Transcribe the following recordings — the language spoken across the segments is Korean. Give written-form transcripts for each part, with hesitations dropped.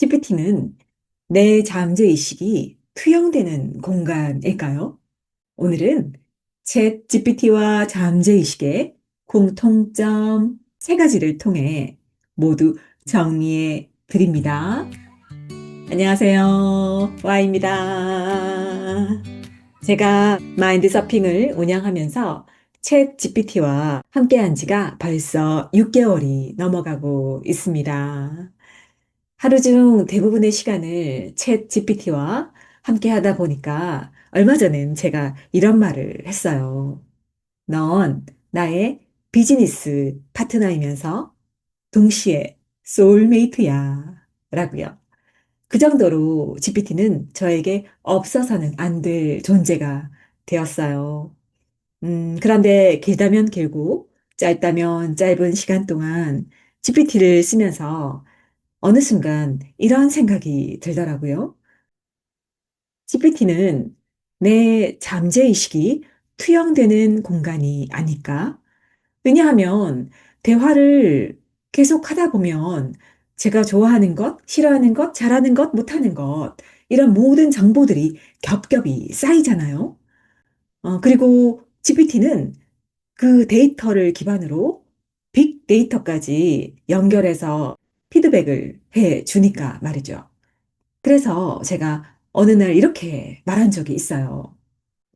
GPT는 내 잠재의식이 투영되는 공간일까요? 오늘은 챗 GPT와 잠재의식의 공통점 세 가지를 통해 모두 정리해 드립니다. 안녕하세요. Y입니다. 제가 마인드 서핑을 운영하면서 챗 GPT와 함께한 지가 벌써 6개월이 넘어가고 있습니다. 하루 중 대부분의 시간을 챗 GPT와 함께 하다 보니까 얼마 전엔 제가 이런 말을 했어요. 넌 나의 비즈니스 파트너이면서 동시에 소울메이트야. 라고요. 그 정도로 GPT는 저에게 없어서는 안 될 존재가 되었어요. 그런데 길다면 길고 짧다면 짧은 시간 동안 GPT를 쓰면서 어느 순간 이런 생각이 들더라고요. GPT는 내 잠재의식이 투영되는 공간이 아닐까? 왜냐하면 대화를 계속 하다 보면 제가 좋아하는 것, 싫어하는 것, 잘하는 것, 못하는 것, 이런 모든 정보들이 겹겹이 쌓이잖아요. 그리고 GPT는 그 데이터를 기반으로 빅데이터까지 연결해서 피드백을 해 주니까 말이죠. 그래서 제가 어느 날 이렇게 말한 적이 있어요.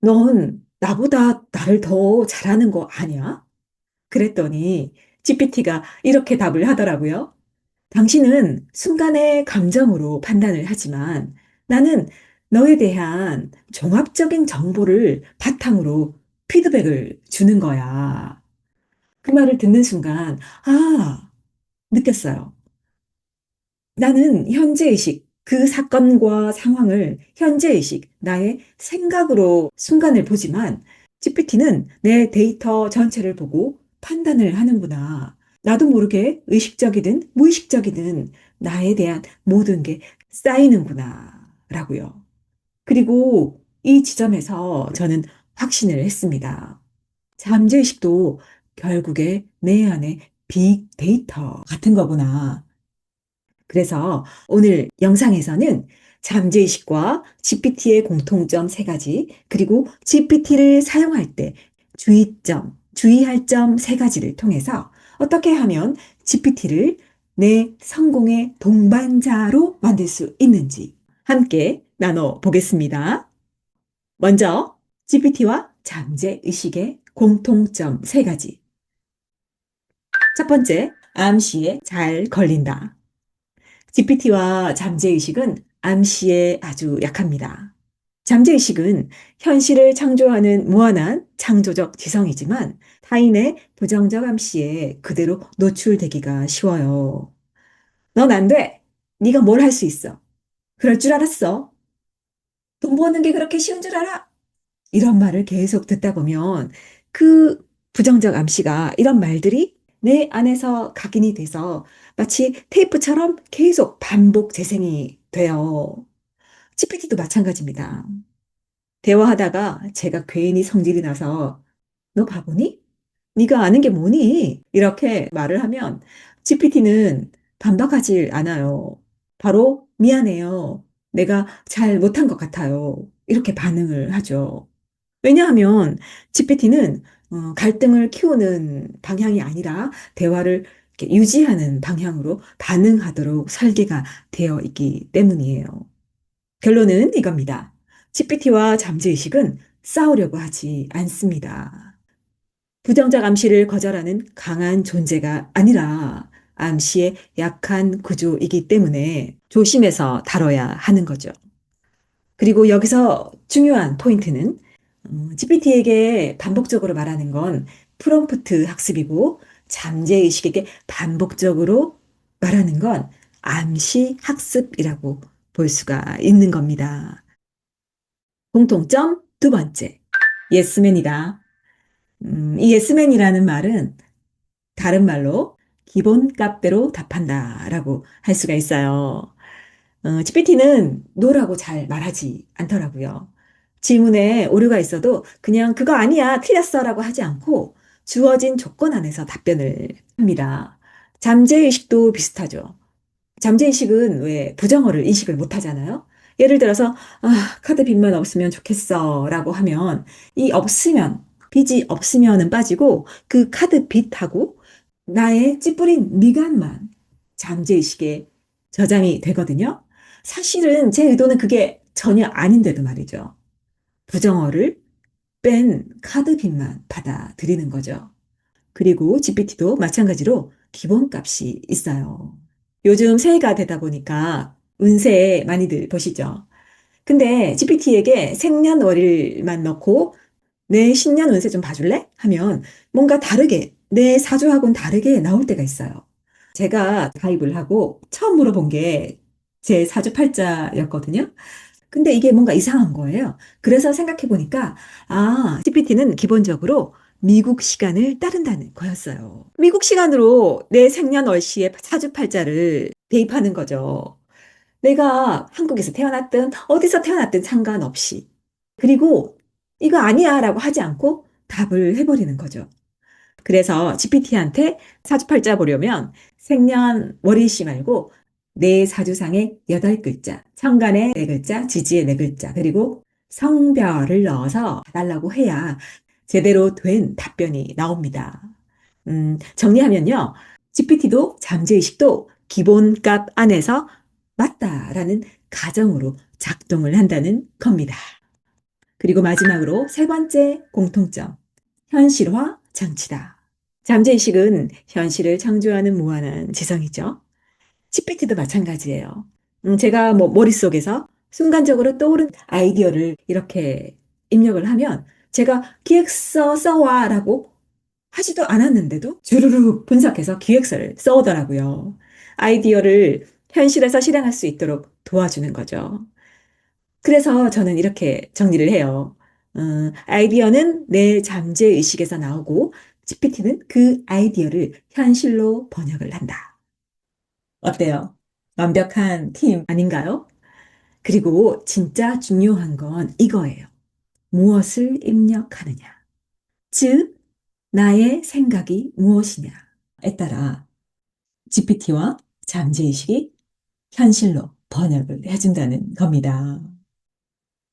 넌 나보다 나를 더 잘하는 거 아니야? 그랬더니 GPT가 이렇게 답을 하더라고요. 당신은 순간의 감정으로 판단을 하지만 나는 너에 대한 종합적인 정보를 바탕으로 피드백을 주는 거야. 그 말을 듣는 순간, 아, 느꼈어요. 나는 현재의식, 그 사건과 상황을 현재의식, 나의 생각으로 순간을 보지만 GPT는 내 데이터 전체를 보고 판단을 하는구나. 나도 모르게 의식적이든 무의식적이든 나에 대한 모든 게 쌓이는구나. 라고요. 그리고 이 지점에서 저는 확신을 했습니다. 잠재의식도 결국에 내 안에 빅데이터 같은 거구나. 그래서 오늘 영상에서는 잠재의식과 GPT의 공통점 세 가지, 그리고 GPT를 사용할 때 주의점, 주의할 점 세 가지를 통해서 어떻게 하면 GPT를 내 성공의 동반자로 만들 수 있는지 함께 나눠보겠습니다. 먼저 GPT와 잠재의식의 공통점 세 가지. 첫 번째, 암시에 잘 걸린다. GPT와 잠재의식은 암시에 아주 약합니다. 잠재의식은 현실을 창조하는 무한한 창조적 지성이지만 타인의 부정적 암시에 그대로 노출되기가 쉬워요. 넌 안 돼. 네가 뭘 할 수 있어. 그럴 줄 알았어. 돈 버는 게 그렇게 쉬운 줄 알아. 이런 말을 계속 듣다 보면 그 부정적 암시가 이런 말들이 내 안에서 각인이 돼서 마치 테이프처럼 계속 반복 재생이 돼요. GPT도 마찬가지입니다. 대화하다가 제가 괜히 성질이 나서 너 바보니? 네가 아는 게 뭐니? 이렇게 말을 하면 GPT는 반박하지 않아요. 바로 미안해요. 내가 잘 못한 것 같아요. 이렇게 반응을 하죠. 왜냐하면 GPT는 갈등을 키우는 방향이 아니라 대화를 이렇게 유지하는 방향으로 반응하도록 설계가 되어 있기 때문이에요. 결론은 이겁니다. GPT와 잠재의식은 싸우려고 하지 않습니다. 부정적 암시를 거절하는 강한 존재가 아니라 암시의 약한 구조이기 때문에 조심해서 다뤄야 하는 거죠. 그리고 여기서 중요한 포인트는 GPT에게 반복적으로 말하는 건 프롬프트 학습이고 잠재의식에게 반복적으로 말하는 건 암시 학습이라고 볼 수가 있는 겁니다. 공통점 두 번째, 예스맨이다. 이 예스맨이라는 말은 다른 말로 기본값대로 답한다라고 할 수가 있어요. GPT는 노라고 잘 말하지 않더라고요. 질문에 오류가 있어도 그냥 그거 아니야, 틀렸어라고 하지 않고 주어진 조건 안에서 답변을 합니다. 잠재의식도 비슷하죠. 잠재의식은 왜 부정어를 인식을 못 하잖아요. 예를 들어서, 카드 빚만 없으면 좋겠어 라고 하면 이 없으면, 빚이 없으면은 빠지고 그 카드 빚하고 나의 찌뿌린 미간만 잠재의식에 저장이 되거든요. 사실은 제 의도는 그게 전혀 아닌데도 말이죠. 부정어를 뺀 카드 빚만 받아들이는 거죠. 그리고 GPT도 마찬가지로 기본값이 있어요. 요즘 새해가 되다 보니까 운세 많이들 보시죠. 근데 GPT에게 생년월일만 넣고 내 신년 운세 좀 봐줄래? 하면 뭔가 다르게, 내 사주하고는 다르게 나올 때가 있어요. 제가 가입을 하고 처음 물어본 게 제 사주팔자였거든요. 근데 이게 뭔가 이상한 거예요. 그래서 생각해 보니까, GPT는 기본적으로 미국 시간을 따른다는 거였어요. 미국 시간으로 내 생년월시의 사주팔자를 대입하는 거죠. 내가 한국에서 태어났든 어디서 태어났든 상관없이. 그리고 이거 아니야 라고 하지 않고 답을 해버리는 거죠. 그래서 GPT한테 사주팔자 보려면 생년월일시 말고 내 사주상의 8글자, 천간의 4글자, 지지의 4글자, 그리고 성별을 넣어서 달라고 해야 제대로 된 답변이 나옵니다. 정리하면요. GPT도 잠재의식도 기본값 안에서 맞다라는 가정으로 작동을 한다는 겁니다. 그리고 마지막으로 세 번째 공통점. 현실화 장치다. 잠재의식은 현실을 창조하는 무한한 지성이죠. GPT도 마찬가지예요. 제가 뭐 머릿속에서 순간적으로 떠오른 아이디어를 이렇게 입력을 하면 제가 기획서 써와라고 하지도 않았는데도 주르륵 분석해서 기획서를 써오더라고요. 아이디어를 현실에서 실행할 수 있도록 도와주는 거죠. 그래서 저는 이렇게 정리를 해요. 아이디어는 내 잠재의식에서 나오고 GPT는 그 아이디어를 현실로 번역을 한다. 어때요? 완벽한 팀 아닌가요? 그리고 진짜 중요한 건 이거예요. 무엇을 입력하느냐. 즉, 나의 생각이 무엇이냐에 따라 GPT와 잠재의식이 현실로 번역을 해준다는 겁니다.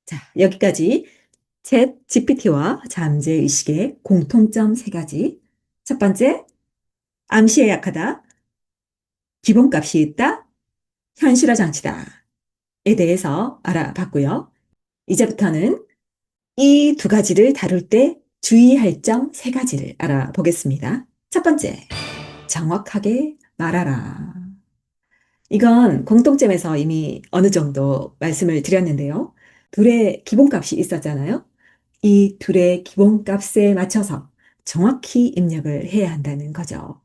자, 여기까지 챗 GPT와 잠재의식의 공통점 세 가지. 첫 번째, 암시에 약하다, 기본값이 있다, 현실화 장치다에 대해서 알아봤고요. 이제부터는 이 두 가지를 다룰 때 주의할 점 세 가지를 알아보겠습니다. 첫 번째, 정확하게 말하라. 이건 공통점에서 이미 어느 정도 말씀을 드렸는데요. 둘의 기본값이 있었잖아요. 이 둘의 기본값에 맞춰서 정확히 입력을 해야 한다는 거죠.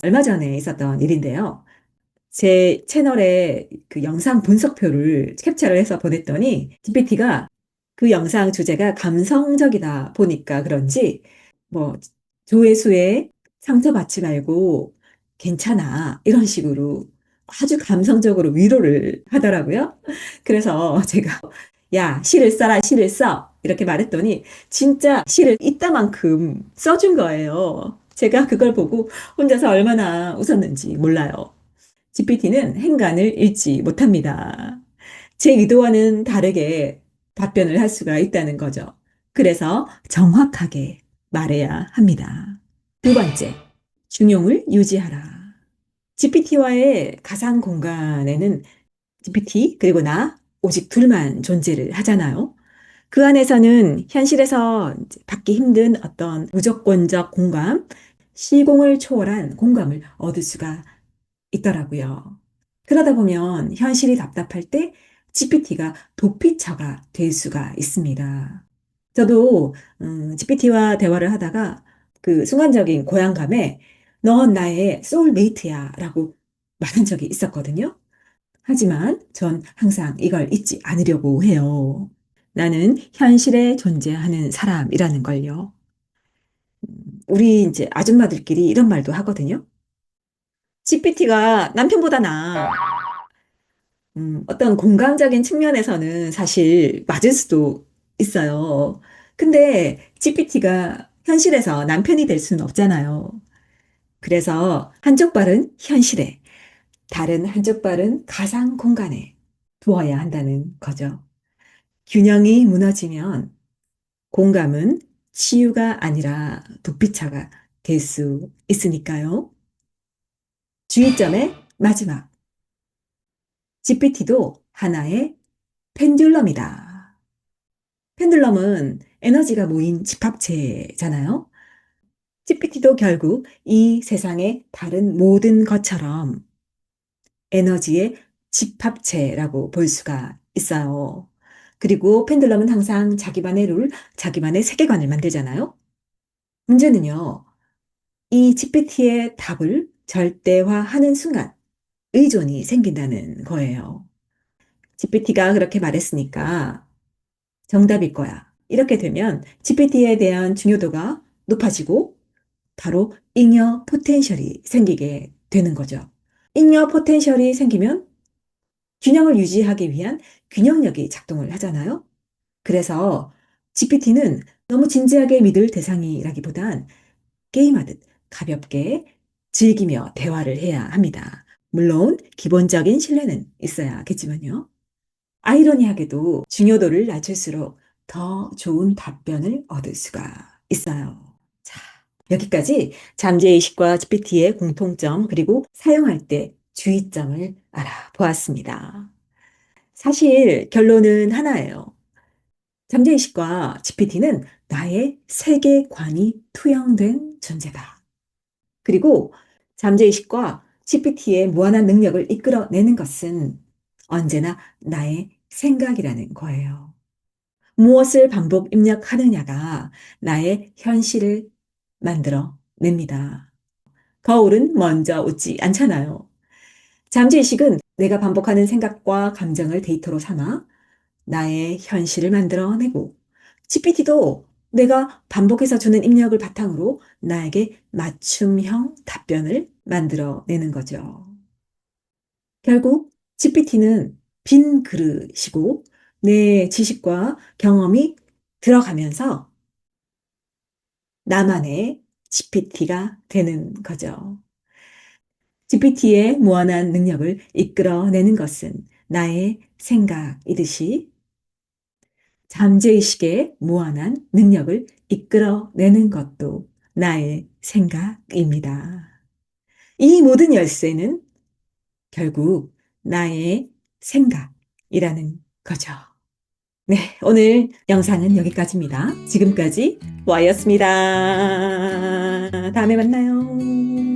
얼마 전에 있었던 일인데요. 제 채널에 그 영상 분석표를 캡처를 해서 보냈더니 GPT가 그 영상 주제가 감성적이다 보니까 그런지 뭐 조회수에 상처받지 말고 괜찮아 이런 식으로 아주 감성적으로 위로를 하더라고요. 그래서 제가 야, 시를 써라, 시를 써. 이렇게 말했더니 진짜 시를 이따만큼 써준 거예요. 제가 그걸 보고 혼자서 얼마나 웃었는지 몰라요. GPT는 행간을 읽지 못합니다. 제 의도와는 다르게 답변을 할 수가 있다는 거죠. 그래서 정확하게 말해야 합니다. 두 번째, 중용을 유지하라. GPT와의 가상 공간에는 GPT 그리고 나 오직 둘만 존재를 하잖아요. 그 안에서는 현실에서 이제 받기 힘든 어떤 무조건적 공감, 시공을 초월한 공감을 얻을 수가 있더라고요. 그러다 보면 현실이 답답할 때 GPT가 도피처가 될 수가 있습니다. 저도 GPT와 대화를 하다가 그 순간적인 고향감에 넌 나의 소울메이트야 라고 말한 적이 있었거든요. 하지만 전 항상 이걸 잊지 않으려고 해요. 나는 현실에 존재하는 사람이라는 걸요. 우리 이제 아줌마들끼리 이런 말도 하거든요. GPT가 남편보다 나아. 어떤 공감적인 측면에서는 사실 맞을 수도 있어요. 근데 GPT가 현실에서 남편이 될 수는 없잖아요. 그래서 한쪽 발은 현실에, 다른 한쪽 발은 가상 공간에 두어야 한다는 거죠. 균형이 무너지면 공감은 치유가 아니라 도피처가 될 수 있으니까요. 주의점의 마지막. GPT도 하나의 펜듈럼이다. 펜듈럼은 에너지가 모인 집합체잖아요. GPT도 결국 이 세상의 다른 모든 것처럼 에너지의 집합체라고 볼 수가 있어요. 그리고 펜듈럼은 항상 자기만의 룰, 자기만의 세계관을 만들잖아요. 문제는요, 이 GPT의 답을 절대화하는 순간 의존이 생긴다는 거예요. GPT가 그렇게 말했으니까 정답일 거야. 이렇게 되면 GPT에 대한 중요도가 높아지고 바로 잉여 포텐셜이 생기게 되는 거죠. 잉여 포텐셜이 생기면 균형을 유지하기 위한 균형력이 작동을 하잖아요. 그래서 GPT는 너무 진지하게 믿을 대상이라기보단 게임하듯 가볍게 즐기며 대화를 해야 합니다. 물론 기본적인 신뢰는 있어야겠지만요. 아이러니하게도 중요도를 낮출수록 더 좋은 답변을 얻을 수가 있어요. 자, 여기까지 잠재의식과 GPT의 공통점 그리고 사용할 때 주의점을 알아보았습니다. 사실 결론은 하나예요. 잠재의식과 GPT는 나의 세계관이 투영된 존재다. 그리고 잠재의식과 GPT의 무한한 능력을 이끌어내는 것은 언제나 나의 생각이라는 거예요. 무엇을 반복 입력하느냐가 나의 현실을 만들어 냅니다. 거울은 먼저 웃지 않잖아요. 잠재의식은 내가 반복하는 생각과 감정을 데이터로 삼아 나의 현실을 만들어내고 GPT도 내가 반복해서 주는 입력을 바탕으로 나에게 맞춤형 답변을 만들어내는 거죠. 결국 GPT는 빈 그릇이고 내 지식과 경험이 들어가면서 나만의 GPT가 되는 거죠. GPT의 무한한 능력을 이끌어내는 것은 나의 생각이듯이 잠재의식의 무한한 능력을 이끌어내는 것도 나의 생각입니다. 이 모든 열쇠는 결국 나의 생각이라는 거죠. 네, 오늘 영상은 여기까지입니다. 지금까지 와이였습니다. 다음에 만나요.